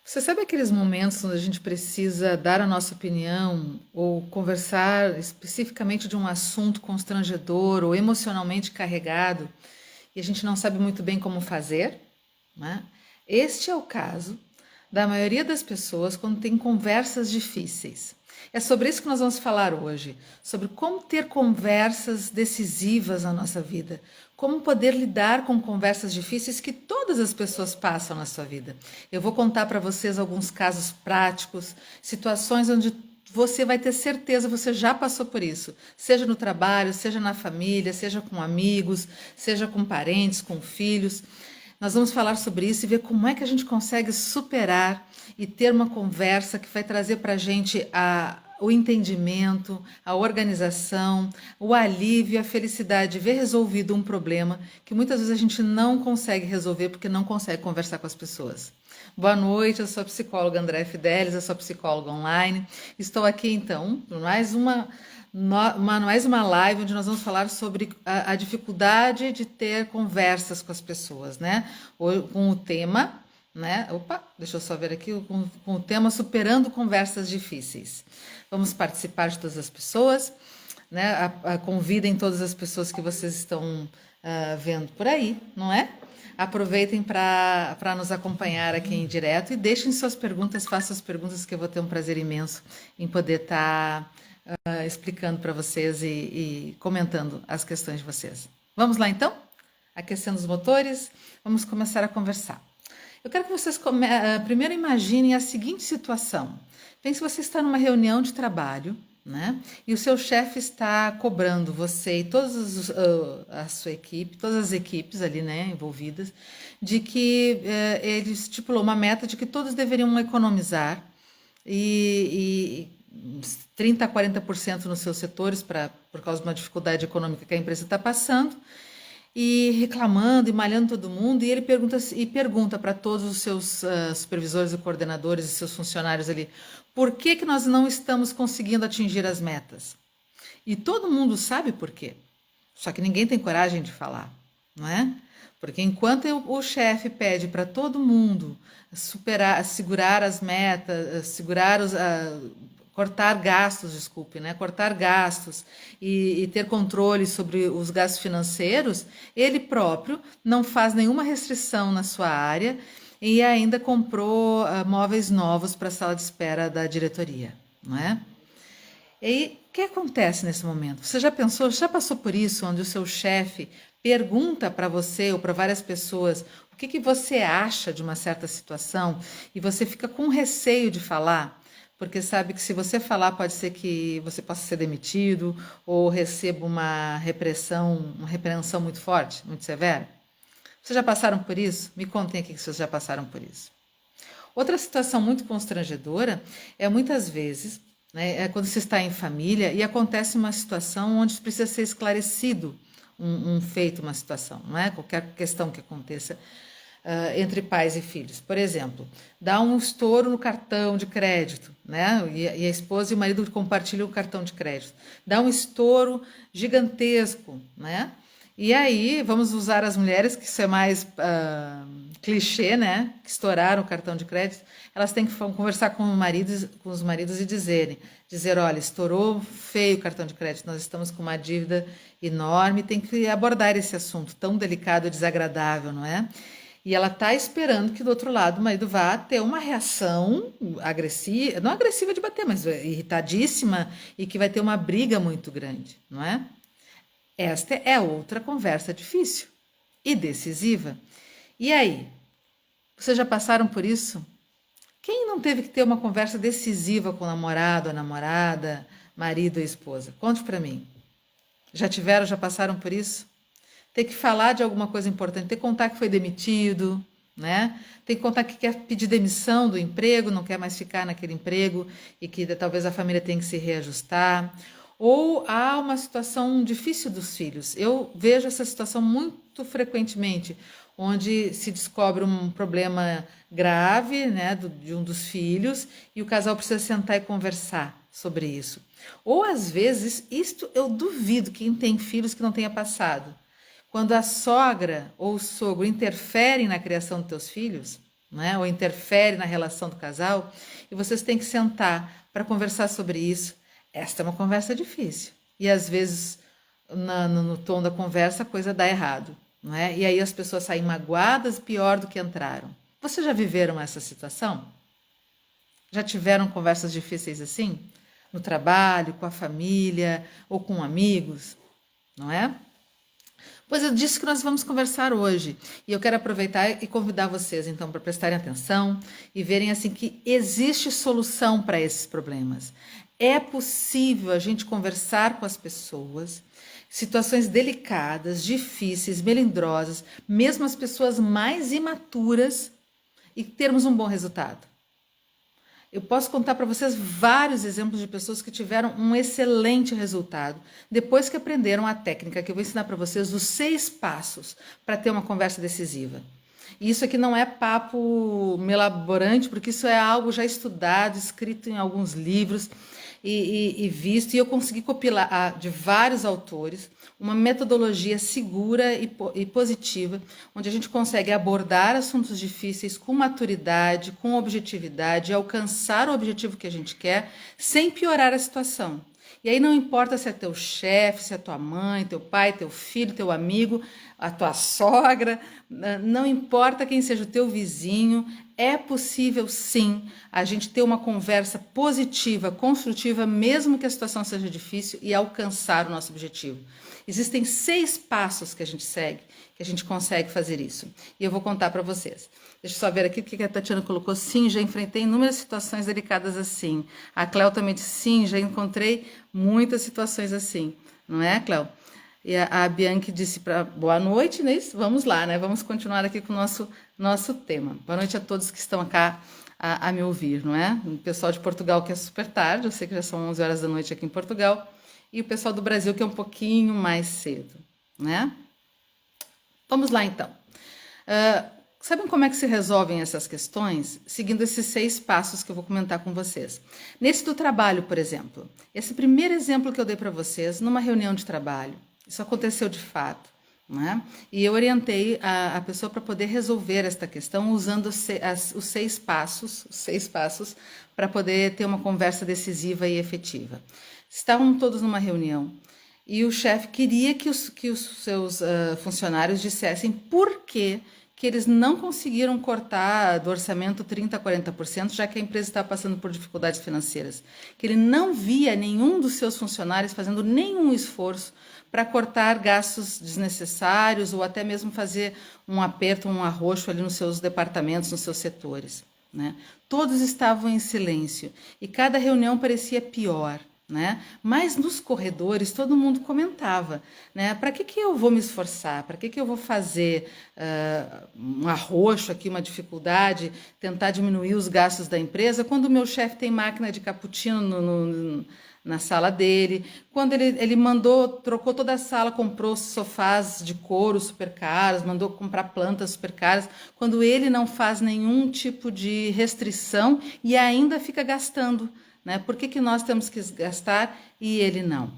Você sabe aqueles momentos onde a gente precisa dar a nossa opinião ou conversar especificamente de um assunto constrangedor ou emocionalmente carregado e a gente não sabe muito bem como fazer, né? Este é o caso da maioria das pessoas quando tem conversas difíceis. É sobre isso que nós vamos falar hoje, sobre como ter conversas decisivas na nossa vida, como poder lidar com conversas difíceis que todas as pessoas passam na sua vida. Eu vou contar para vocês alguns casos práticos, situações onde você vai ter certeza, você já passou por isso, seja no trabalho, seja na família, seja com amigos, seja com parentes, com filhos. Nós vamos falar sobre isso e ver como é que a gente consegue superar e ter uma conversa que vai trazer para a gente o entendimento, a organização, o alívio, a felicidade de ver resolvido um problema que muitas vezes a gente não consegue resolver porque não consegue conversar com as pessoas. Boa noite, eu sou a psicóloga Andréa Fidelis, eu sou psicóloga online. Estou aqui então, mais uma live onde nós vamos falar sobre a dificuldade de ter conversas com as pessoas, né? Com o tema, né? Opa, deixa eu só ver aqui, com o tema Superando Conversas Difíceis. Vamos participar de todas as pessoas, né? Convidem todas as pessoas que vocês estão vendo por aí, não é? Aproveitem para nos acompanhar aqui em direto e deixem suas perguntas, façam as perguntas que eu vou ter um prazer imenso em poder estar explicando para vocês e comentando as questões de vocês. Vamos lá então? Aquecendo os motores, vamos começar a conversar. Eu quero que vocês primeiro imaginem a seguinte situação. Pense que você está numa reunião de trabalho, né? E o seu chefe está cobrando você e a sua equipe, todas as equipes ali, né, envolvidas, de que ele estipulou uma meta de que todos deveriam economizar e 30 a 40% nos seus setores por causa de uma dificuldade econômica que a empresa está passando e reclamando e malhando todo mundo, e ele pergunta para todos os seus supervisores e coordenadores e seus funcionários ali, por que nós não estamos conseguindo atingir as metas? E todo mundo sabe por quê, só que ninguém tem coragem de falar, não é? Porque enquanto o chefe pede para todo mundo segurar as metas, cortar gastos, desculpe, né? Cortar gastos e ter controle sobre os gastos financeiros, ele próprio não faz nenhuma restrição na sua área e ainda comprou móveis novos para a sala de espera da diretoria, não é? E aí, o que acontece nesse momento? Você já pensou, já passou por isso, onde o seu chefe pergunta para você ou para várias pessoas o que você acha de uma certa situação e você fica com receio de falar? Porque sabe que se você falar pode ser que você possa ser demitido ou receba uma repreensão muito forte, muito severa. Vocês já passaram por isso? Me contem aqui que vocês já passaram por isso. Outra situação muito constrangedora é muitas vezes, né, é quando você está em família e acontece uma situação onde precisa ser esclarecido um feito, uma situação, não é? Qualquer questão que aconteça entre pais e filhos. Por exemplo, dá um estouro no cartão de crédito, né? E a esposa e o marido compartilham o cartão de crédito. Dá um estouro gigantesco, né? E aí, vamos usar as mulheres, que isso é mais clichê, né? Que estouraram o cartão de crédito. Elas têm que conversar com os maridos e dizer, olha, estourou feio o cartão de crédito, nós estamos com uma dívida enorme, tem que abordar esse assunto tão delicado e desagradável, não é? E ela está esperando que do outro lado o marido vá ter uma reação agressiva, não agressiva de bater, mas irritadíssima e que vai ter uma briga muito grande, não é? Esta é outra conversa difícil e decisiva. E aí, vocês já passaram por isso? Quem não teve que ter uma conversa decisiva com o namorado, a namorada, marido ou esposa? Conte para mim. Já tiveram, já passaram por isso? Ter que falar de alguma coisa importante, ter que contar que foi demitido, né? Tem que contar que quer pedir demissão do emprego, não quer mais ficar naquele emprego e que talvez a família tenha que se reajustar. Ou há uma situação difícil dos filhos. Eu vejo essa situação muito frequentemente, onde se descobre um problema grave, né, de um dos filhos e o casal precisa sentar e conversar sobre isso. Ou às vezes, isto eu duvido quem tem filhos que não tenha passado. Quando a sogra ou o sogro interferem na criação dos teus filhos, né? Ou interfere na relação do casal, e vocês têm que sentar para conversar sobre isso. Esta é uma conversa difícil. E às vezes, no tom da conversa, a coisa dá errado, não é? E aí as pessoas saem magoadas, pior do que entraram. Vocês já viveram essa situação? Já tiveram conversas difíceis assim? No trabalho, com a família ou com amigos, não é? Pois é disso que nós vamos conversar hoje. E eu quero aproveitar e convidar vocês, então, para prestarem atenção e verem assim que existe solução para esses problemas. É possível a gente conversar com as pessoas, situações delicadas, difíceis, melindrosas, mesmo as pessoas mais imaturas, e termos um bom resultado. Eu posso contar para vocês vários exemplos de pessoas que tiveram um excelente resultado depois que aprenderam a técnica que eu vou ensinar para vocês, os 6 passos para ter uma conversa decisiva. E isso aqui não é papo melaborante, porque isso é algo já estudado, escrito em alguns livros e visto, e eu consegui compilar de vários autores uma metodologia segura e positiva, onde a gente consegue abordar assuntos difíceis com maturidade, com objetividade, e alcançar o objetivo que a gente quer, sem piorar a situação. E aí não importa se é teu chefe, se é tua mãe, teu pai, teu filho, teu amigo, a tua sogra, não importa quem seja o teu vizinho, é possível sim a gente ter uma conversa positiva, construtiva, mesmo que a situação seja difícil, e alcançar o nosso objetivo. Existem 6 passos que a gente segue, que a gente consegue fazer isso. E eu vou contar para vocês. Deixa eu só ver aqui o que a Tatiana colocou. Sim, já enfrentei inúmeras situações delicadas assim. A Cléo também disse, sim, já encontrei muitas situações assim. Não é, Cléo? E a Bianchi disse para boa noite, né? Vamos lá, né? Vamos continuar aqui com o nosso tema. Boa noite a todos que estão cá a me ouvir, não é? O pessoal de Portugal, que é super tarde, eu sei que já são 11 horas da noite aqui em Portugal, e o pessoal do Brasil, que é um pouquinho mais cedo, né? Vamos lá, então. Sabem como é que se resolvem essas questões? Seguindo esses 6 passos que eu vou comentar com vocês. Nesse do trabalho, por exemplo, esse primeiro exemplo que eu dei para vocês, numa reunião de trabalho, isso aconteceu de fato, né? E eu orientei a pessoa para poder resolver esta questão usando os 6 passos para poder ter uma conversa decisiva e efetiva. Estavam todos numa reunião e o chefe queria que os seus funcionários dissessem por que eles não conseguiram cortar do orçamento 30% a 40%, já que a empresa estava passando por dificuldades financeiras. Que ele não via nenhum dos seus funcionários fazendo nenhum esforço para cortar gastos desnecessários ou até mesmo fazer um aperto, um arroxo ali nos seus departamentos, nos seus setores, né? Todos estavam em silêncio e cada reunião parecia pior, né? Mas nos corredores todo mundo comentava, né? Para que eu vou me esforçar? Para que eu vou fazer um arroxo aqui, uma dificuldade, tentar diminuir os gastos da empresa, quando o meu chefe tem máquina de cappuccino na sala dele, quando ele trocou toda a sala, comprou sofás de couro super caros, mandou comprar plantas super caras, quando ele não faz nenhum tipo de restrição e ainda fica gastando, né? Por que nós temos que gastar e ele não?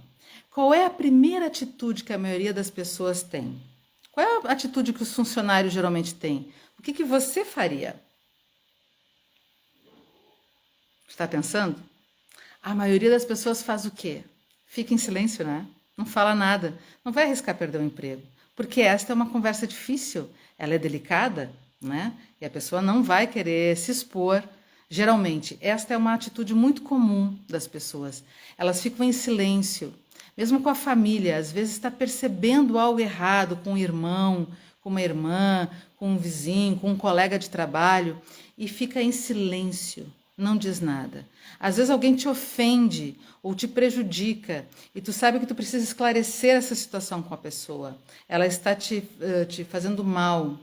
Qual é a primeira atitude que a maioria das pessoas tem? Qual é a atitude que os funcionários geralmente têm? O que você faria? Está pensando? A maioria das pessoas faz o quê? Fica em silêncio, né? Não fala nada. Não vai arriscar perder o emprego. Porque esta é uma conversa difícil. Ela é delicada, né? E a pessoa não vai querer se expor. Geralmente, esta é uma atitude muito comum das pessoas. Elas ficam em silêncio. Mesmo com a família, às vezes está percebendo algo errado com um irmão, com uma irmã, com um vizinho, com um colega de trabalho e fica em silêncio, não diz nada. Às vezes alguém te ofende ou te prejudica e tu sabe que tu precisa esclarecer essa situação com a pessoa. Ela está te fazendo mal,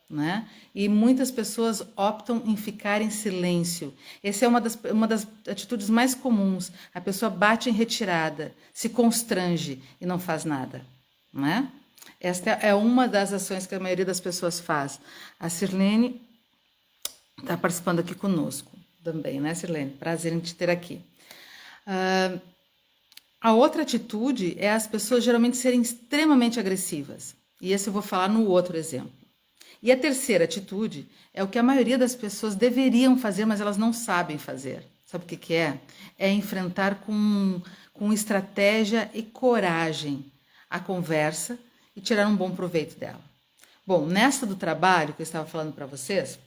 né? E muitas pessoas optam em ficar em silêncio. Essa é uma das atitudes mais comuns. A pessoa bate em retirada, se constrange e não faz nada, né? Esta é uma das ações que a maioria das pessoas faz. A Sirlene está participando aqui conosco também, né, Sirlene? Prazer em te ter aqui. A outra atitude é as pessoas geralmente serem extremamente agressivas. E esse eu vou falar no outro exemplo. E a terceira atitude é o que a maioria das pessoas deveriam fazer, mas elas não sabem fazer. Sabe o que é? É enfrentar com estratégia e coragem a conversa e tirar um bom proveito dela. Bom, nessa do trabalho que eu estava falando para vocês,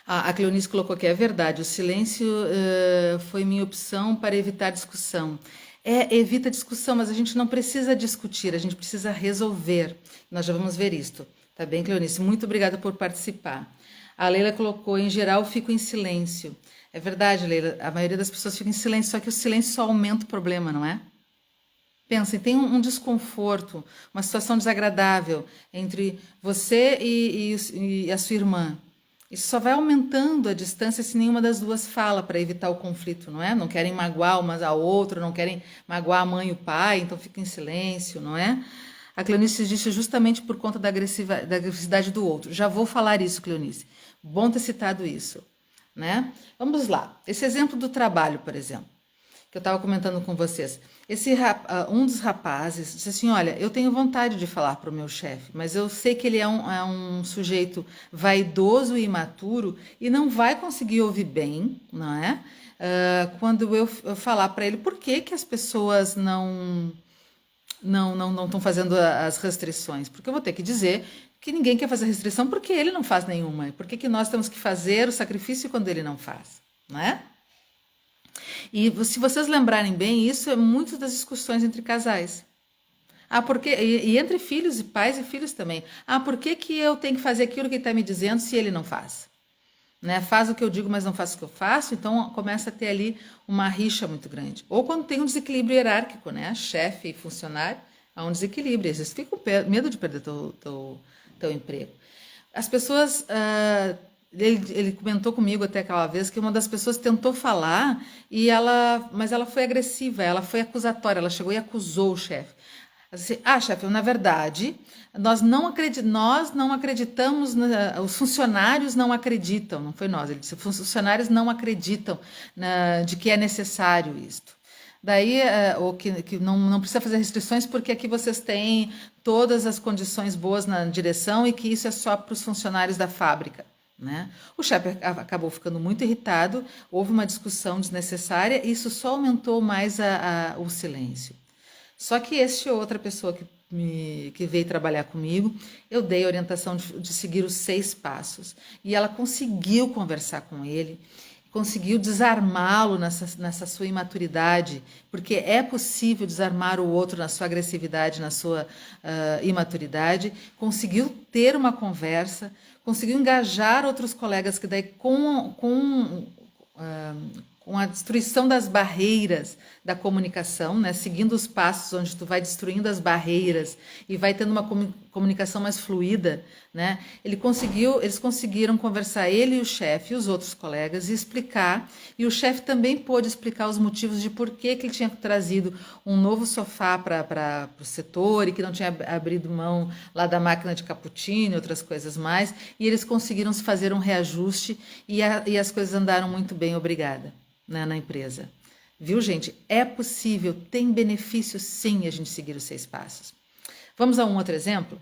a Cleonice colocou que é verdade, o silêncio foi minha opção para evitar discussão. Evita discussão, mas a gente não precisa discutir, a gente precisa resolver. Nós já vamos ver isto. Tá bem, Cleonice? Muito obrigada por participar. A Leila colocou, em geral, fico em silêncio. É verdade, Leila, a maioria das pessoas fica em silêncio, só que o silêncio só aumenta o problema, não é? Pensem, tem um desconforto, uma situação desagradável entre você e a sua irmã. Isso só vai aumentando a distância se nenhuma das duas fala para evitar o conflito, não é? Não querem magoar umas a outra, não querem magoar a mãe e o pai, então fica em silêncio, não é? A Cleonice disse justamente por conta da agressividade do outro. Já vou falar isso, Cleonice. Bom ter citado isso, né? Vamos lá. Esse exemplo do trabalho, por exemplo, que eu estava comentando com vocês. Um dos rapazes disse assim, olha, eu tenho vontade de falar para o meu chefe, mas eu sei que ele é um sujeito vaidoso e imaturo e não vai conseguir ouvir bem, não é? Quando eu falar para ele por que as pessoas não estão fazendo as restrições, porque eu vou ter que dizer que ninguém quer fazer restrição porque ele não faz nenhuma. Por que nós temos que fazer o sacrifício quando ele não faz, não é? E se vocês lembrarem bem, isso é muito das discussões entre casais. E entre filhos e pais e filhos também. Por que eu tenho que fazer aquilo que ele está me dizendo se ele não faz? Né? Faz o que eu digo, mas não faz o que eu faço, então começa a ter ali uma rixa muito grande. Ou quando tem um desequilíbrio hierárquico, né? Chefe e funcionário, há um desequilíbrio. Vocês ficam com medo de perder teu emprego. As pessoas... Ele comentou comigo até aquela vez que uma das pessoas tentou falar mas ela foi agressiva, ela foi acusatória, ela chegou e acusou o chefe. Assim, chefe, na verdade, nós não acreditamos, os funcionários não acreditam, não foi nós, ele disse, os funcionários não acreditam de que é necessário isto. Daí, ou que não precisa fazer restrições porque aqui vocês têm todas as condições boas na direção e que isso é só para os funcionários da fábrica. Né? O chefe acabou ficando muito irritado, houve uma discussão desnecessária e isso só aumentou mais o silêncio. Só que outra pessoa que veio trabalhar comigo, eu dei a orientação de seguir os 6 passos e ela conseguiu conversar com ele, conseguiu desarmá-lo nessa sua imaturidade, porque é possível desarmar o outro na sua agressividade, na sua imaturidade, conseguiu ter uma conversa, conseguiu engajar outros colegas que daí com a destruição das barreiras da comunicação, né, seguindo os passos onde tu vai destruindo as barreiras e vai tendo uma comunicação mais fluida, né, eles conseguiram conversar, ele e o chefe e os outros colegas, e explicar, e o chefe também pôde explicar os motivos de por que ele tinha trazido um novo sofá para o setor e que não tinha abrido mão lá da máquina de cappuccino e outras coisas mais, e eles conseguiram fazer um reajuste e as coisas andaram muito bem, obrigada, né, na empresa. Viu, gente? É possível, tem benefício sim a gente seguir os 6 passos. Vamos a um outro exemplo?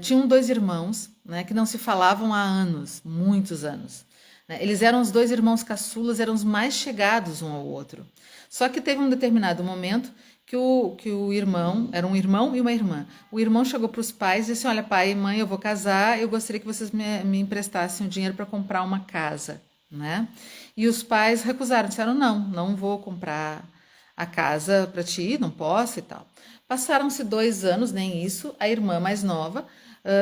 Tinham 2 irmãos, né, que não se falavam há anos, muitos anos. Né? Eles eram os 2 irmãos caçulas, eram os mais chegados um ao outro. Só que teve um determinado momento que o irmão, era um irmão e uma irmã. O irmão chegou para os pais e disse, olha, pai e mãe, eu vou casar, eu gostaria que vocês me emprestassem o dinheiro para comprar uma casa. Né? E os pais recusaram, disseram, não vou comprar a casa para ti, não posso e tal. Passaram-se 2 anos, nem isso, a irmã mais nova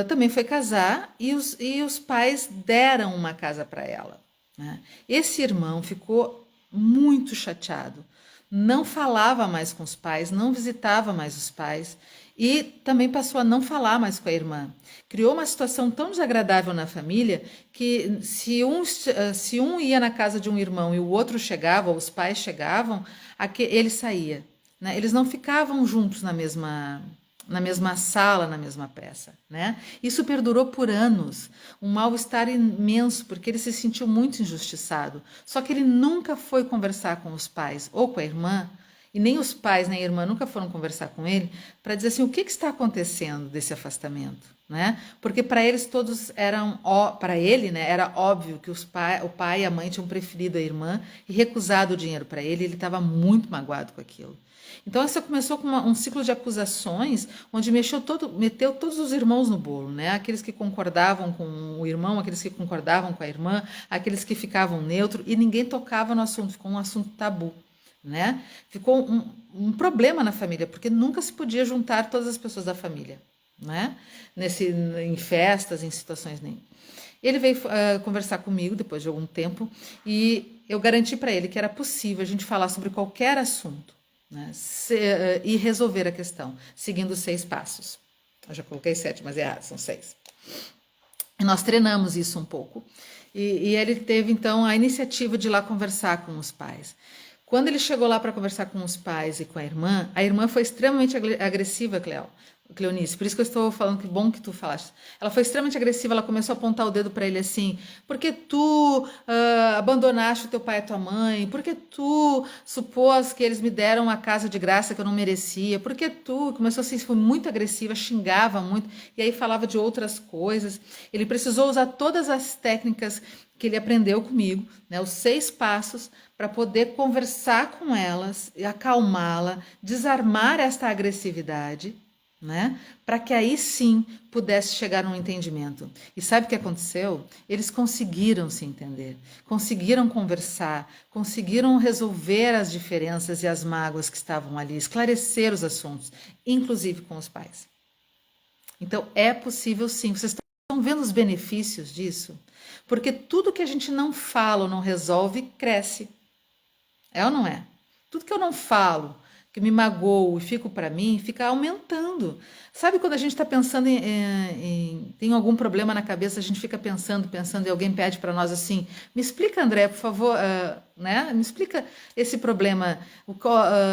também foi casar e os pais deram uma casa para ela. Né? Esse irmão ficou muito chateado, não falava mais com os pais, não visitava mais os pais e também passou a não falar mais com a irmã. Criou uma situação tão desagradável na família que se um ia na casa de um irmão e o outro chegava, ou os pais chegavam, ele saía. Né? Eles não ficavam juntos na mesma sala, na mesma peça. Né? Isso perdurou por anos, um mal-estar imenso, porque ele se sentiu muito injustiçado. Só que ele nunca foi conversar com os pais ou com a irmã, e nem os pais nem a irmã nunca foram conversar com ele para dizer assim, o que está acontecendo desse afastamento? né? Porque para eles todos eram, para ele, né, era óbvio que o pai e a mãe tinham preferido a irmã e recusado o dinheiro para ele, e ele estava muito magoado com aquilo. Então essa começou com um ciclo de acusações, onde meteu todos os irmãos no bolo, né? Aqueles que concordavam com o irmão, aqueles que concordavam com a irmã, aqueles que ficavam neutro, e ninguém tocava no assunto, ficou um assunto tabu, né? Ficou um problema na família, porque nunca se podia juntar todas as pessoas da família, né? Em festas, em situações nem. Ele veio conversar comigo depois de algum tempo e eu garanti para ele que era possível a gente falar sobre qualquer assunto, né? E resolver a questão, seguindo os 6 passos. Eu já coloquei 7, mas é errado, são 6. E nós treinamos isso um pouco. E ele teve, então, a iniciativa de ir lá conversar com os pais. Quando ele chegou lá para conversar com os pais e com a irmã foi extremamente agressiva, Cleonice, por isso que eu estou falando que bom que tu falaste. Ela foi extremamente agressiva, ela começou a apontar o dedo para ele assim, porque tu abandonaste o teu pai e a tua mãe, porque tu supôs que eles me deram uma casa de graça que eu não merecia, porque tu, começou assim, foi muito agressiva, xingava muito, e aí falava de outras coisas. Ele precisou usar todas as técnicas que ele aprendeu comigo, né, os 6 passos, para poder conversar com elas, acalmá-la, desarmar esta agressividade, né? Para que aí sim pudesse chegar a um entendimento. E sabe o que aconteceu? Eles conseguiram se entender, conseguiram conversar, conseguiram resolver as diferenças e as mágoas que estavam ali, esclarecer os assuntos, inclusive com os pais. Então é possível sim. Vocês estão vendo os benefícios disso? Porque tudo que a gente não fala ou não resolve cresce. É ou não é? Tudo que eu não falo, que me magoo e fico para mim, fica aumentando. Sabe quando a gente está pensando tem algum problema na cabeça, a gente fica pensando e alguém pede para nós assim, me explica, André, por favor, né? Me explica esse problema,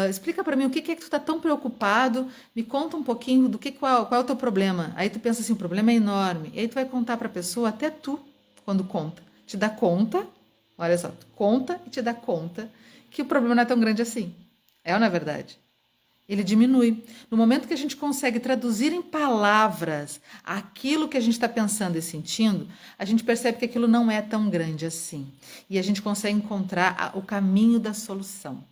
explica para mim o que é que tu está tão preocupado, me conta um pouquinho do qual é o teu problema. Aí tu pensa assim, o problema é enorme. E aí tu vai contar para a pessoa, até tu, quando conta, te dá conta, olha só, tu conta e te dá conta que o problema não é tão grande assim. É ou não é verdade? Ele diminui. No momento que a gente consegue traduzir em palavras aquilo que a gente está pensando e sentindo, a gente percebe que aquilo não é tão grande assim. E a gente consegue encontrar o caminho da solução,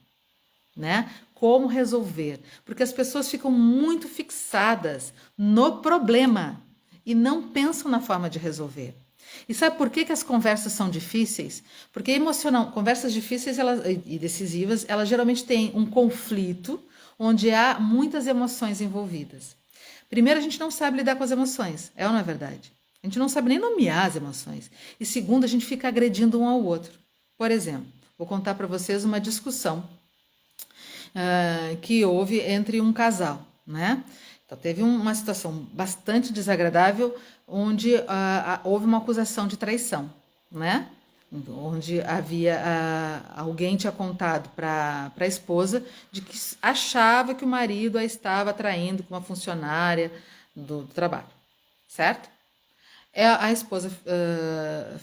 né? Como resolver. Porque as pessoas ficam muito fixadas no problema e não pensam na forma de resolver. E sabe por que as conversas são difíceis? Porque conversas difíceis e decisivas, elas geralmente têm um conflito onde há muitas emoções envolvidas. Primeiro, a gente não sabe lidar com as emoções, é ou não é verdade? A gente não sabe nem nomear as emoções. E segundo, a gente fica agredindo um ao outro. Por exemplo, vou contar para vocês uma discussão que houve entre um casal, né? Então, teve uma situação bastante desagradável onde houve uma acusação de traição, né? Onde havia alguém tinha contado para a esposa de que achava que o marido a estava traindo com uma funcionária do trabalho, certo? A esposa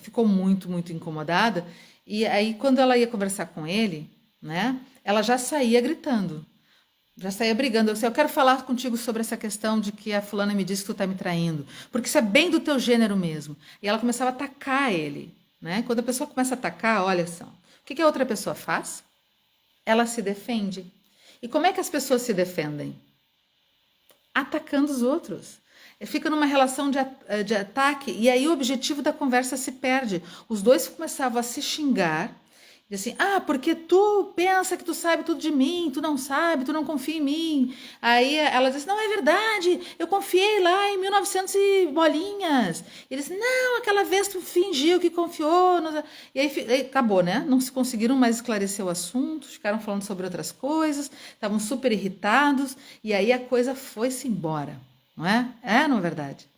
ficou muito, muito incomodada e aí quando ela ia conversar com ele, né? Ela já saía gritando. Já saía brigando. Eu quero falar contigo sobre essa questão de que a fulana me disse que tu tá me traindo. Porque isso é bem do teu gênero mesmo. E ela começava a atacar ele, né? Quando a pessoa começa a atacar, olha só. O que a outra pessoa faz? Ela se defende. E como é que as pessoas se defendem? Atacando os outros. Fica numa relação de ataque. E aí o objetivo da conversa se perde. Os dois começavam a se xingar. E assim, porque tu pensa que tu sabe tudo de mim, tu não sabe, tu não confia em mim. Aí ela diz, não, é verdade, eu confiei lá em 1900 e bolinhas. E ele disse, não, aquela vez tu fingiu que confiou. E aí acabou, né? Não se conseguiram mais esclarecer o assunto, ficaram falando sobre outras coisas, estavam super irritados, e aí a coisa foi-se embora, não é? Não é verdade?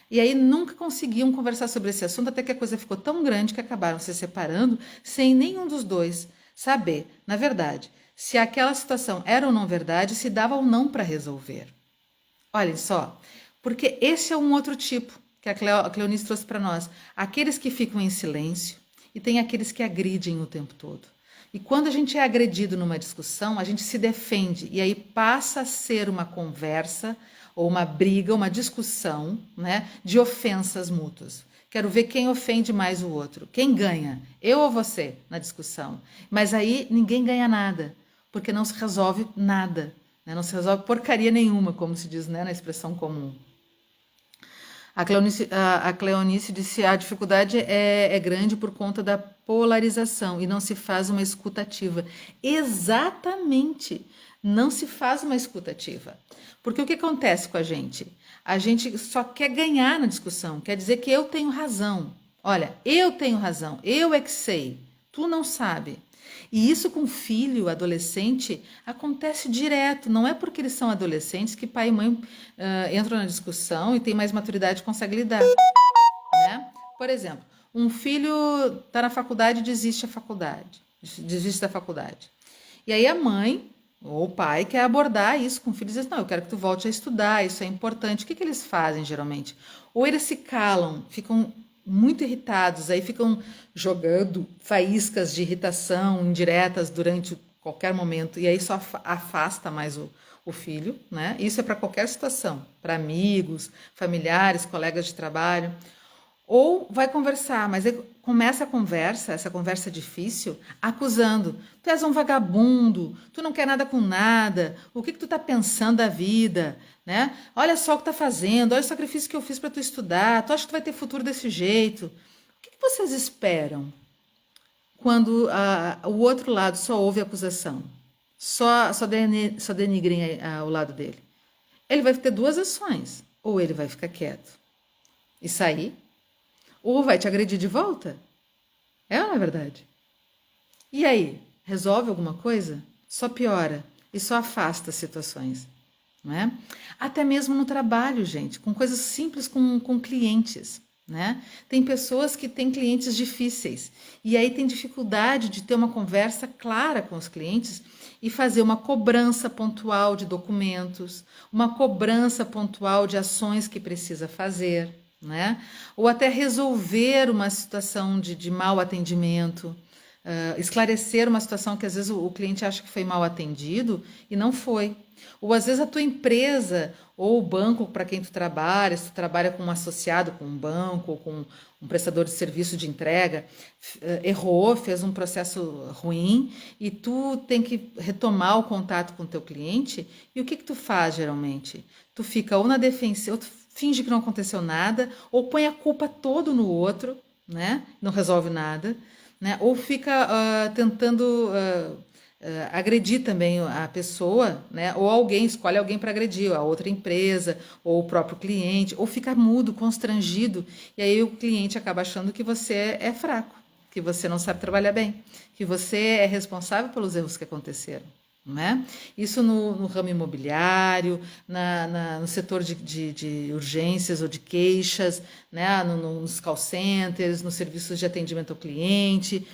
E aí nunca conseguiam conversar sobre esse assunto, até que a coisa ficou tão grande que acabaram se separando sem nenhum dos dois saber, na verdade, se aquela situação era ou não verdade, se dava ou não para resolver. Olhem só, porque esse é um outro tipo que a Cleonice trouxe para nós. Aqueles que ficam em silêncio e tem aqueles que agridem o tempo todo. E quando a gente é agredido numa discussão, a gente se defende e aí passa a ser uma conversa ou uma briga, uma discussão, né, de ofensas mútuas. Quero ver quem ofende mais o outro. Quem ganha? Eu ou você na discussão? Mas aí ninguém ganha nada, porque não se resolve nada, né? Não se resolve porcaria nenhuma, como se diz, né, na expressão comum. A Cleonice disse: a dificuldade é grande por conta da polarização e não se faz uma escuta ativa. Exatamente, não se faz uma escuta ativa. Porque o que acontece com a gente? A gente só quer ganhar na discussão, quer dizer que eu tenho razão. Olha, eu tenho razão, eu é que sei, tu não sabe. E isso com filho, adolescente, acontece direto. Não é porque eles são adolescentes que pai e mãe entram na discussão e tem mais maturidade e consegue lidar. Né? Por exemplo, um filho está na faculdade e desiste da faculdade. E aí a mãe ou o pai quer abordar isso com o filho e diz: não, eu quero que tu volte a estudar, isso é importante. O que eles fazem geralmente? Ou eles se calam, ficam muito irritados, aí ficam jogando faíscas de irritação indiretas durante qualquer momento, e aí só afasta mais o filho, né? Isso é para qualquer situação, para amigos, familiares, colegas de trabalho. Ou vai conversar, mas começa a conversa, essa conversa difícil, acusando. Tu és um vagabundo, tu não quer nada com nada, o que tu tá pensando da vida, né? Olha só o que tá fazendo, olha o sacrifício que eu fiz para tu estudar, tu acha que tu vai ter futuro desse jeito? O que vocês esperam quando o outro lado só ouve acusação? Só denigrem o lado dele. Ele vai ter duas ações. Ou ele vai ficar quieto e sair, ou vai te agredir de volta. É ou não é verdade? E aí, resolve alguma coisa? Só piora e só afasta situações. Não é? Até mesmo no trabalho, gente, com coisas simples com clientes. Né? Tem pessoas que têm clientes difíceis e aí tem dificuldade de ter uma conversa clara com os clientes e fazer uma cobrança pontual de documentos, uma cobrança pontual de ações que precisa fazer, né? Ou até resolver uma situação de mau atendimento, esclarecer uma situação que às vezes o cliente acha que foi mal atendido e não foi. Ou às vezes a tua empresa ou o banco para quem tu trabalha, se tu trabalha com um associado com um banco ou com um prestador de serviço de entrega, errou, fez um processo ruim e tu tem que retomar o contato com o teu cliente. E o que tu faz geralmente? Tu fica ou na defensiva, ou tu finge que não aconteceu nada, ou põe a culpa todo no outro, né? Não resolve nada, né? Ou fica tentando agredir também a pessoa, né? Ou alguém, escolhe alguém para agredir, a outra empresa, ou o próprio cliente, ou fica mudo, constrangido, e aí o cliente acaba achando que você é fraco, que você não sabe trabalhar bem, que você é responsável pelos erros que aconteceram. Né? Isso no ramo imobiliário, no setor de urgências ou de queixas, né? Nos call centers, nos serviços de atendimento ao cliente.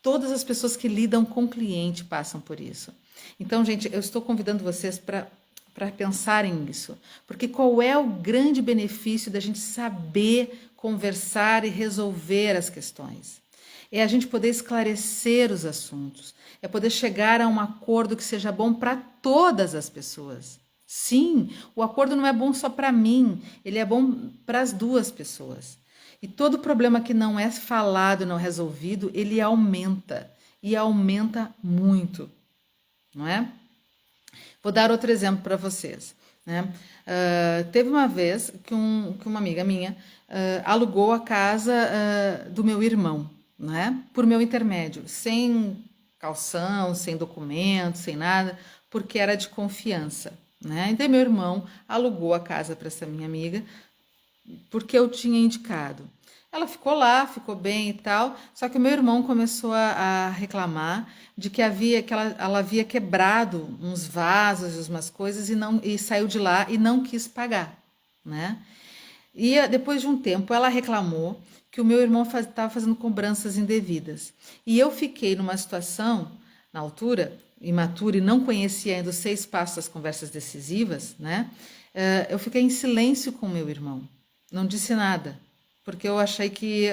Todas as pessoas que lidam com o cliente passam por isso. Então, gente, eu estou convidando vocês para pensarem nisso, porque qual é o grande benefício da gente saber conversar e resolver as questões? É a gente poder esclarecer os assuntos, é poder chegar a um acordo que seja bom para todas as pessoas. Sim, o acordo não é bom só para mim, ele é bom para as duas pessoas. E todo problema que não é falado, não resolvido, ele aumenta, e aumenta muito, não é? Vou dar outro exemplo para vocês. Né? Teve uma vez que uma amiga minha alugou a casa do meu irmão, né? Por meu intermédio, sem calção, sem documento, sem nada, porque era de confiança. Né? Então, meu irmão alugou a casa para essa minha amiga porque eu tinha indicado. Ela ficou lá, ficou bem e tal, só que o meu irmão começou a reclamar de que ela havia quebrado uns vasos, umas coisas e saiu de lá e não quis pagar, né? E depois de um tempo ela reclamou que o meu irmão estava fazendo cobranças indevidas. E eu fiquei numa situação, na altura, imatura e não conhecia ainda os 6 passos das conversas decisivas, né? Eu fiquei em silêncio com o meu irmão, não disse nada, porque eu achei que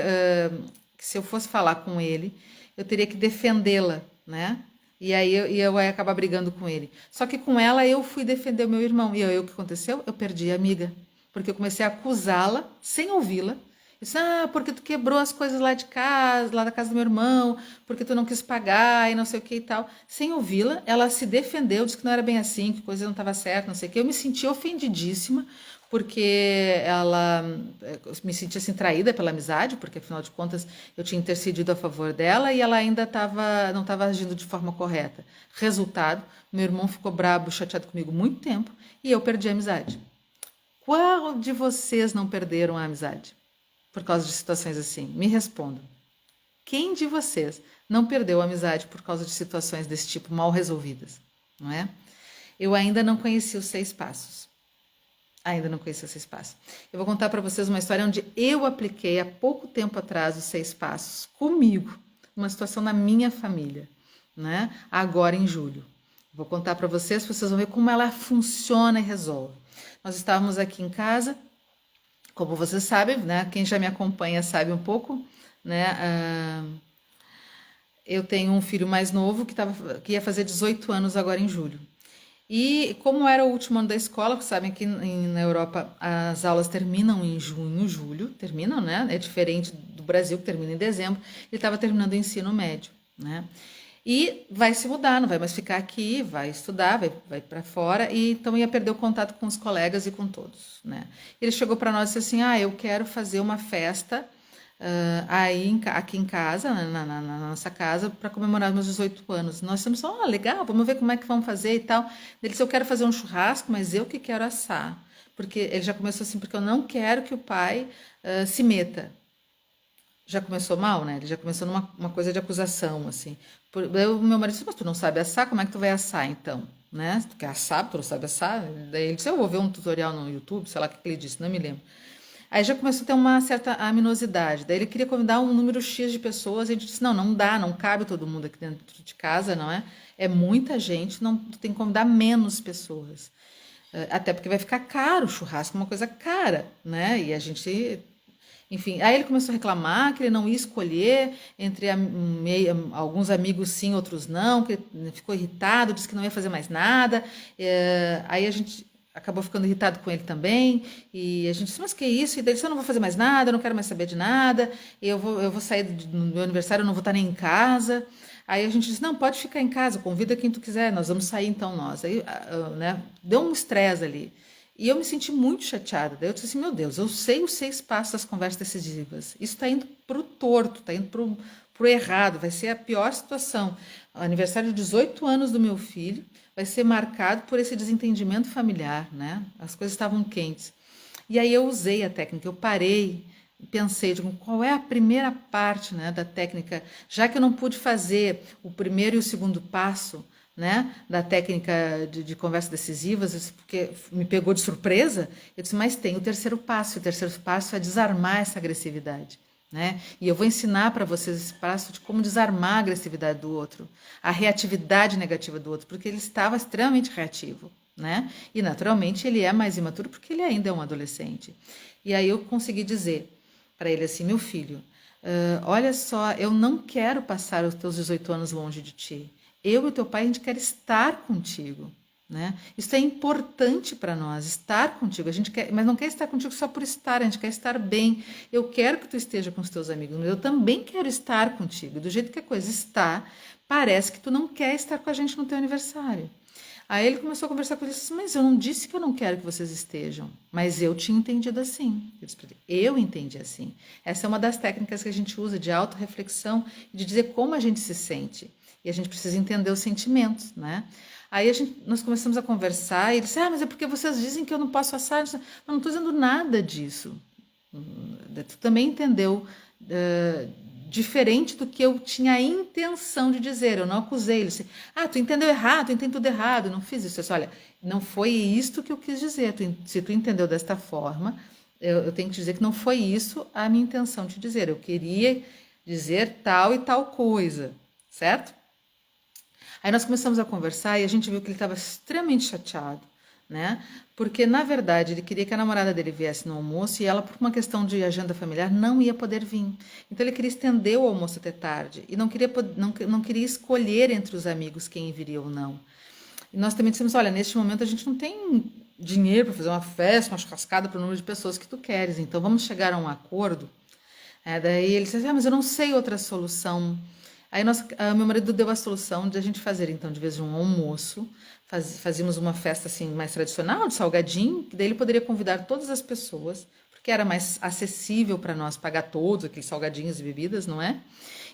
se eu fosse falar com ele, eu teria que defendê-la, né? E aí eu ia acabar brigando com ele. Só que com ela eu fui defender o meu irmão. E aí o que aconteceu? Eu perdi a amiga. Porque eu comecei a acusá-la sem ouvi-la. Eu disse, porque tu quebrou as coisas lá de casa, lá da casa do meu irmão, porque tu não quis pagar e não sei o que e tal. Sem ouvi-la, ela se defendeu, disse que não era bem assim, que coisa não estava certa, não sei o que. Eu me senti ofendidíssima, porque ela eu me sentia assim traída pela amizade, porque afinal de contas eu tinha intercedido a favor dela e ela ainda não estava agindo de forma correta. Resultado, meu irmão ficou brabo, chateado comigo muito tempo e eu perdi a amizade. Qual de vocês não perderam a amizade por causa de situações assim? Me respondam. Quem de vocês não perdeu a amizade por causa de situações desse tipo mal resolvidas? Não é? Eu ainda não conheci os 6 passos. Ainda não conheci os 6 passos. Eu vou contar para vocês uma história onde eu apliquei há pouco tempo atrás os 6 passos comigo, uma situação na minha família, né? Agora em julho. Vou contar para vocês vão ver como ela funciona e resolve. Nós estávamos aqui em casa, como vocês sabem, né? Quem já me acompanha sabe um pouco, né? Eu tenho um filho mais novo que ia fazer 18 anos agora em julho. E como era o último ano da escola, vocês sabem que na Europa as aulas terminam em junho, julho, terminam, né? É diferente do Brasil, que termina em dezembro. Ele estava terminando o ensino médio, né? E vai se mudar, não vai mais ficar aqui, vai estudar, vai para fora, e então ia perder o contato com os colegas e com todos, né? Ele chegou para nós e disse assim, eu quero fazer uma festa aqui em casa, na nossa casa, para comemorar meus 18 anos. Nós estamos, legal, vamos ver como é que vamos fazer e tal. Ele disse, eu quero fazer um churrasco, mas eu que quero assar. Porque ele já começou assim, porque eu não quero que o pai se meta. Já começou mal, né? Ele já começou numa coisa de acusação, assim. Meu marido disse, mas tu não sabe assar? Como é que tu vai assar, então? Né? Tu quer assar, tu não sabe assar? Daí ele disse, eu vou ver um tutorial no YouTube, sei lá o que ele disse, não me lembro. Aí já começou a ter uma certa aminosidade. Daí ele queria convidar um número X de pessoas. E a gente disse: não dá, não cabe todo mundo aqui dentro de casa, não é? É muita gente, não tu tem que convidar menos pessoas. Até porque vai ficar caro, o churrasco é uma coisa cara, né? E a gente. Enfim, aí ele começou a reclamar que ele não ia escolher entre alguns amigos sim, outros não, que ele ficou irritado, disse que não ia fazer mais nada. Aí a gente acabou ficando irritado com ele também, e a gente disse, mas que isso? E daí ele disse, eu não vou fazer mais nada, eu não quero mais saber de nada, eu vou sair no meu aniversário, eu não vou estar nem em casa. Aí a gente disse, não, pode ficar em casa, convida quem tu quiser, nós vamos sair então nós. Aí, né, deu um estresse ali. E eu me senti muito chateada. Daí eu disse assim, meu Deus, eu sei os 6 passos das conversas decisivas. Isso está indo para o torto, está indo para o errado, vai ser a pior situação. O aniversário de 18 anos do meu filho vai ser marcado por esse desentendimento familiar, né? As coisas estavam quentes. E aí eu usei a técnica, eu parei, pensei, digo, qual é a primeira parte, né, da técnica? Já que eu não pude fazer o primeiro e o segundo passo, né, da técnica de conversas decisivas, porque me pegou de surpresa, eu disse, mas tem o terceiro passo é desarmar essa agressividade. Né? E eu vou ensinar para vocês esse passo de como desarmar a agressividade do outro, a reatividade negativa do outro, porque ele estava extremamente reativo, né? E naturalmente ele é mais imaturo porque ele ainda é um adolescente. E aí eu consegui dizer para ele assim, meu filho, olha só, eu não quero passar os teus 18 anos longe de ti. Eu e o teu pai, a gente quer estar contigo. Né? Isso é importante para nós, estar contigo. A gente quer, mas não quer estar contigo só por estar, a gente quer estar bem. Eu quero que tu esteja com os teus amigos, mas eu também quero estar contigo. Do jeito que a coisa está, parece que tu não quer estar com a gente no teu aniversário. Aí ele começou a conversar com ele e disse, mas eu não disse que eu não quero que vocês estejam, mas eu tinha entendido assim. Eu entendi assim. Essa é uma das técnicas que a gente usa de autorreflexão, de dizer como a gente se sente. E a gente precisa entender os sentimentos, né? Aí nós começamos a conversar e ele disse, mas é porque vocês dizem que eu não posso assar. Eu não estou dizendo nada disso. Tu também entendeu diferente do que eu tinha a intenção de dizer. Eu não acusei. Ele disse, tu entendeu errado, tu entendeu tudo errado. Eu não fiz isso. Eu disse, olha, não foi isto que eu quis dizer. Se tu entendeu desta forma, eu tenho que dizer que não foi isso a minha intenção de dizer. Eu queria dizer tal e tal coisa, certo? Aí nós começamos a conversar e a gente viu que ele estava extremamente chateado, né? Porque, na verdade, ele queria que a namorada dele viesse no almoço e ela, por uma questão de agenda familiar, não ia poder vir. Então, ele queria estender o almoço até tarde e não queria escolher entre os amigos quem viria ou não. E nós também dissemos, olha, neste momento a gente não tem dinheiro para fazer uma festa, uma churrascada para o número de pessoas que tu queres, então vamos chegar a um acordo. Daí ele disse assim, mas eu não sei outra solução. Aí meu marido deu a solução de a gente fazer, então, de vez em um almoço, fazíamos uma festa assim mais tradicional, de salgadinho, que daí ele poderia convidar todas as pessoas, porque era mais acessível para nós pagar todos aqueles salgadinhos e bebidas, não é?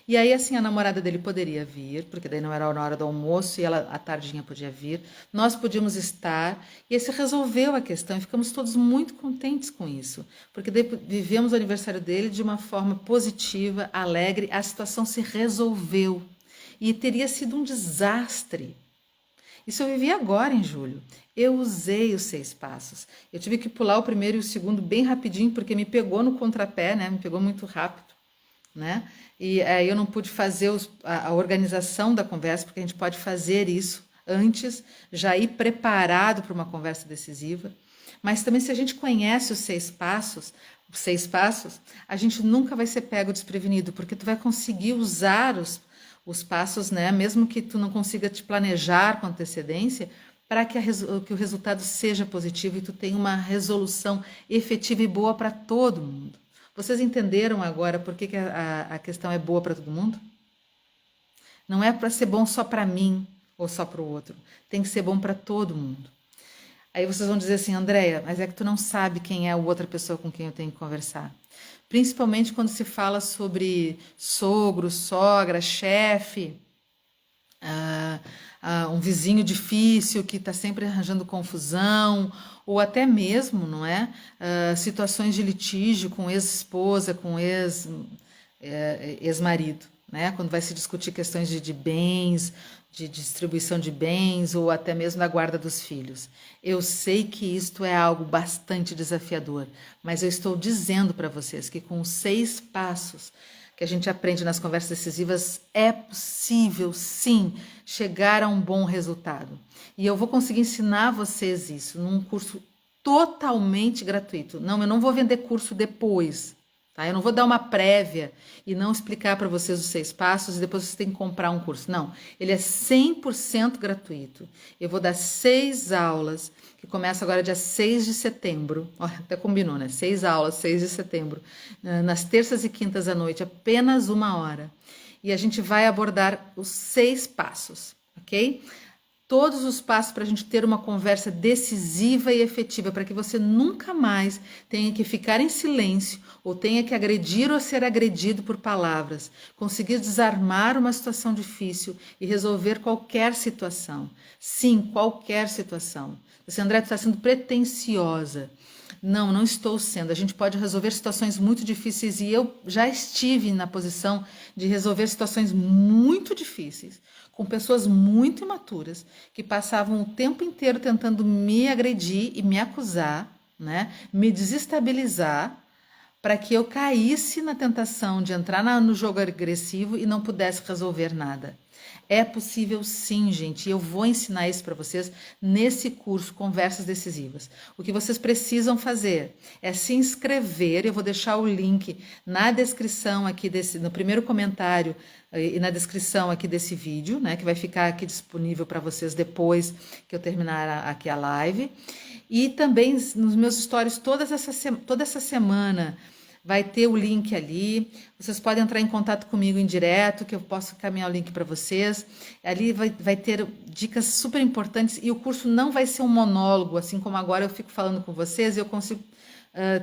E aí, assim, a namorada dele poderia vir, porque daí não era na hora do almoço e ela, à tardinha, podia vir. Nós podíamos estar, e aí se resolveu a questão e ficamos todos muito contentes com isso, porque daí vivemos o aniversário dele de uma forma positiva, alegre, a situação se resolveu. E teria sido um desastre. Isso eu vivi agora em julho. Eu usei os 6 passos. Eu tive que pular o primeiro e o segundo bem rapidinho, porque me pegou no contrapé, né? Me pegou muito rápido, né? E eu não pude fazer a organização da conversa, porque a gente pode fazer isso antes, já ir preparado para uma conversa decisiva. Mas também, se a gente conhece os 6 passos, a gente nunca vai ser pego desprevenido, porque tu vai conseguir usar os passos, né? Mesmo que tu não consiga te planejar com antecedência, para que o resultado seja positivo e tu tenha uma resolução efetiva e boa para todo mundo. Vocês entenderam agora por que a questão é boa para todo mundo? Não é para ser bom só para mim ou só para o outro. Tem que ser bom para todo mundo. Aí vocês vão dizer assim, Andréia, mas é que tu não sabe quem é a outra pessoa com quem eu tenho que conversar. Principalmente quando se fala sobre sogro, sogra, chefe, um vizinho difícil que está sempre arranjando confusão, ou até mesmo, não é? Situações de litígio com ex-esposa, com ex-marido, né? Quando vai se discutir questões de bens, de distribuição de bens, ou até mesmo da guarda dos filhos. Eu sei que isto é algo bastante desafiador, mas eu estou dizendo para vocês que com os 6 passos que a gente aprende nas conversas decisivas, é possível, sim, chegar a um bom resultado. E eu vou conseguir ensinar vocês isso num curso totalmente gratuito. Não, eu não vou vender curso depois, tá? Eu não vou dar uma prévia e não explicar para vocês os 6 passos e depois vocês têm que comprar um curso. Não, ele é 100% gratuito. Eu vou dar 6 aulas, que começa agora dia 6 de setembro. Olha, até combinou, né? 6 aulas, 6 de setembro. Nas terças e quintas à noite, apenas 1 hora. E a gente vai abordar os 6 passos, ok? Todos os passos para a gente ter uma conversa decisiva e efetiva, para que você nunca mais tenha que ficar em silêncio ou tenha que agredir ou ser agredido por palavras. Conseguir desarmar uma situação difícil e resolver qualquer situação. Sim, qualquer situação. Você, André, está sendo pretensiosa. Não, não estou sendo. A gente pode resolver situações muito difíceis e eu já estive na posição de resolver situações muito difíceis com pessoas muito imaturas que passavam o tempo inteiro tentando me agredir e me acusar, né? Me desestabilizar para que eu caísse na tentação de entrar no jogo agressivo e não pudesse resolver nada. É possível sim, gente, e eu vou ensinar isso para vocês nesse curso Conversas Decisivas. O que vocês precisam fazer é se inscrever, eu vou deixar o link na descrição aqui no primeiro comentário e na descrição aqui desse vídeo, né, que vai ficar aqui disponível para vocês depois que eu terminar aqui a live. E também nos meus stories toda essa semana vai ter o link ali. Vocês podem entrar em contato comigo em direto, que eu posso encaminhar o link para vocês. Ali vai ter dicas super importantes e o curso não vai ser um monólogo, assim como agora eu fico falando com vocês e eu consigo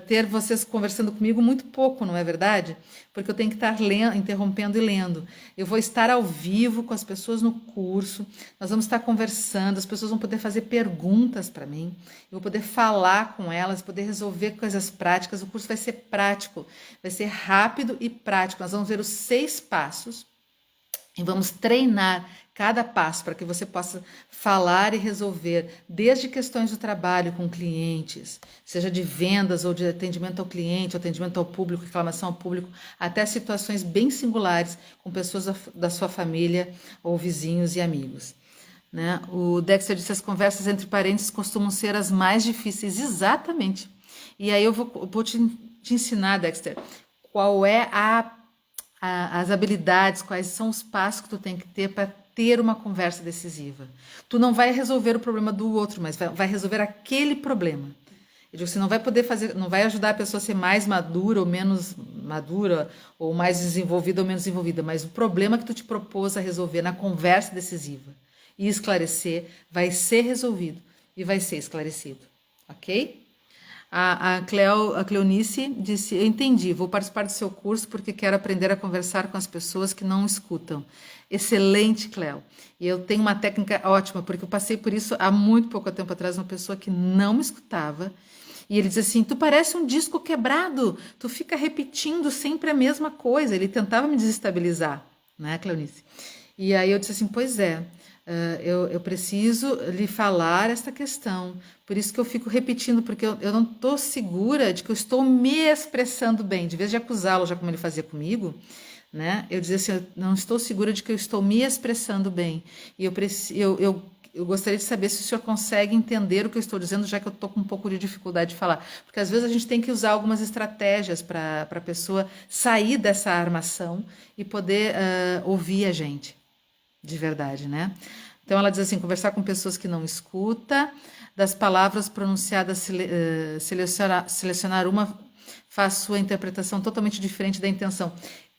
ter vocês conversando comigo muito pouco, não é verdade? Porque eu tenho que estar interrompendo e lendo. Eu vou estar ao vivo com as pessoas no curso, nós vamos estar conversando, as pessoas vão poder fazer perguntas para mim, eu vou poder falar com elas, poder resolver coisas práticas. O curso vai ser prático, vai ser rápido e prático. Nós vamos ver os 6 passos e vamos treinar cada passo para que você possa falar e resolver, desde questões do trabalho com clientes, seja de vendas ou de atendimento ao cliente, atendimento ao público, reclamação ao público, até situações bem singulares com pessoas da sua família ou vizinhos e amigos. né? O Dexter disse: as conversas entre parentes costumam ser as mais difíceis. Exatamente. E aí eu vou te ensinar, Dexter, qual é as habilidades, quais são os passos que tu tem que ter para ter uma conversa decisiva. Tu não vai resolver o problema do outro, mas vai resolver aquele problema. Eu digo, você não vai poder fazer, não vai ajudar a pessoa a ser mais madura ou menos madura, ou mais desenvolvida ou menos desenvolvida, mas o problema que tu te propôs a resolver na conversa decisiva e esclarecer vai ser resolvido e vai ser esclarecido, ok? A Cleonice disse: eu entendi, vou participar do seu curso porque quero aprender a conversar com as pessoas que não escutam. Excelente, Cleo. E eu tenho uma técnica ótima, porque eu passei por isso há muito pouco tempo atrás, uma pessoa que não me escutava. E ele diz assim: tu parece um disco quebrado, tu fica repetindo sempre a mesma coisa. Ele tentava me desestabilizar, né, Cleonice? E aí eu disse assim: pois é. Eu preciso lhe falar esta questão. Por isso que eu fico repetindo, porque eu não estou segura de que eu estou me expressando bem. De vez de acusá-lo, já como ele fazia comigo, né? Eu dizia assim: eu não estou segura de que eu estou me expressando bem. E eu gostaria de saber se o senhor consegue entender o que eu estou dizendo, já que eu estou com um pouco de dificuldade de falar. Porque às vezes a gente tem que usar algumas estratégias para a pessoa sair dessa armação e poder ouvir a gente. De verdade, né? Então ela diz assim: conversar com pessoas que não escuta, das palavras pronunciadas, selecionar uma, faz sua interpretação totalmente diferente da intenção.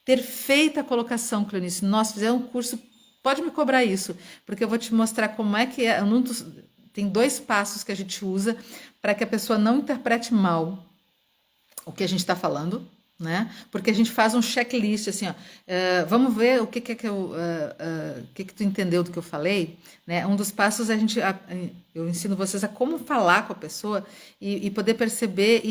Perfeita colocação, Cleonice. Nós fizemos um curso, pode me cobrar isso, porque eu vou te mostrar como é que é. Tem 2 passos que a gente usa para que a pessoa não interprete mal o que a gente está falando, né? Porque a gente faz um checklist assim, ó, vamos ver o que tu entendeu do que eu falei, né? Um dos passos eu ensino vocês a como falar com a pessoa e poder perceber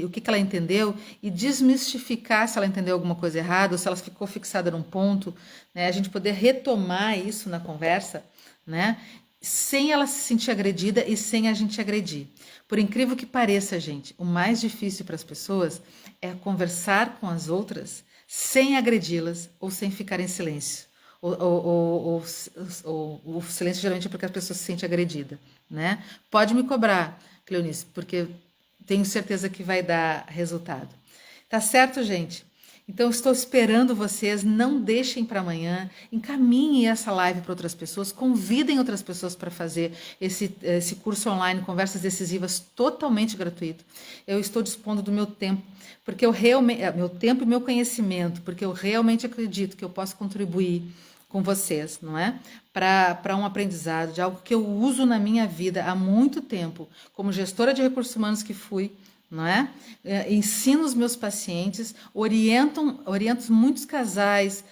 o que ela entendeu e desmistificar se ela entendeu alguma coisa errada ou se ela ficou fixada num ponto, né? A gente poder retomar isso na conversa, né? Sem ela se sentir agredida e sem a gente agredir. Por incrível que pareça, gente, o mais difícil para as pessoas é conversar com as outras sem agredi-las ou sem ficar em silêncio. O silêncio geralmente é porque a pessoa se sente agredida, né? Pode me cobrar, Cleonice, porque tenho certeza que vai dar resultado. Tá certo, gente? Então, estou esperando vocês, não deixem para amanhã, encaminhem essa live para outras pessoas, convidem outras pessoas para fazer esse curso online, Conversas Decisivas, totalmente gratuito. Eu estou dispondo do meu tempo, porque meu tempo e meu conhecimento, porque eu realmente acredito que eu posso contribuir com vocês, não é? Para um aprendizado de algo que eu uso na minha vida há muito tempo, como gestora de recursos humanos que fui, não é? Ensino os meus pacientes, oriento muitos casais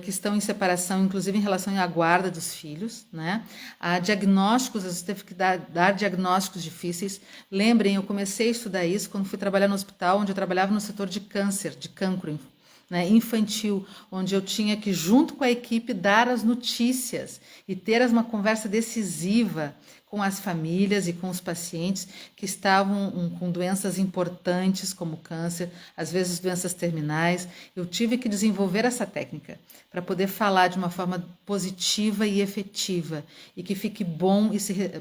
que estão em separação, inclusive em relação à guarda dos filhos, né? A diagnósticos, às vezes teve que dar diagnósticos difíceis. Lembrem, eu comecei a estudar isso quando fui trabalhar no hospital, onde eu trabalhava no setor de câncer, de cancro, né, infantil, onde eu tinha que, junto com a equipe, dar as notícias e ter uma conversa decisiva com as famílias e com os pacientes que estavam com doenças importantes como câncer, às vezes doenças terminais. Eu tive que desenvolver essa técnica para poder falar de uma forma positiva e efetiva e que fique bom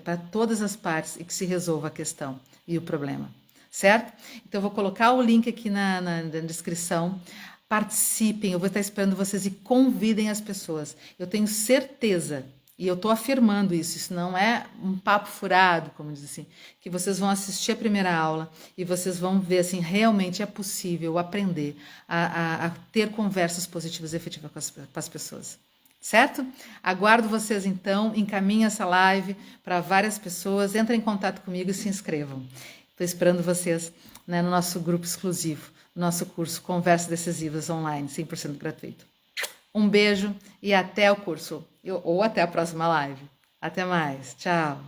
para todas as partes e que se resolva a questão e o problema, certo? Então eu vou colocar o link aqui na descrição. Participem, eu vou estar esperando vocês e convidem as pessoas. Eu tenho certeza, e eu estou afirmando isso não é um papo furado, como diz assim, que vocês vão assistir a primeira aula e vocês vão ver assim, realmente é possível aprender a ter conversas positivas e efetivas com as pessoas. Certo? Aguardo vocês então, encaminhem essa live para várias pessoas, entrem em contato comigo e se inscrevam. Estou esperando vocês, né, no nosso grupo exclusivo, no nosso curso Conversas Decisivas Online, 100% gratuito. Um beijo e até o curso, ou até a próxima live. Até mais, tchau!